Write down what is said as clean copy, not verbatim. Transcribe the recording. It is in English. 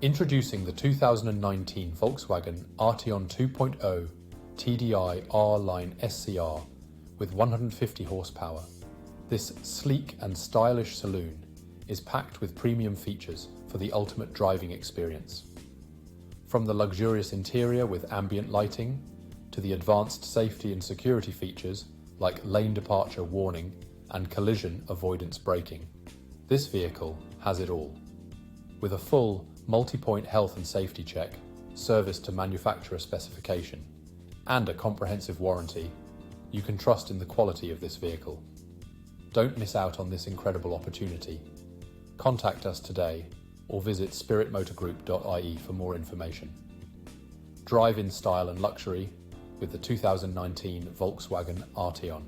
Introducing the 2019 Volkswagen Arteon 2.0 TDI R-Line SCR with 150 horsepower. This sleek and stylish saloon is packed with premium features for the ultimate driving experience. From the luxurious interior with ambient lighting to the advanced safety and security features like lane departure warning and collision avoidance braking, this vehicle has it all. With a full multi-point health and safety check, service to manufacturer specification, and a comprehensive warranty, you can trust in the quality of this vehicle. Don't miss out on this incredible opportunity. Contact us today or visit spiritmotorgroup.ie for more information. Drive in style and luxury with the 2019 Volkswagen Arteon.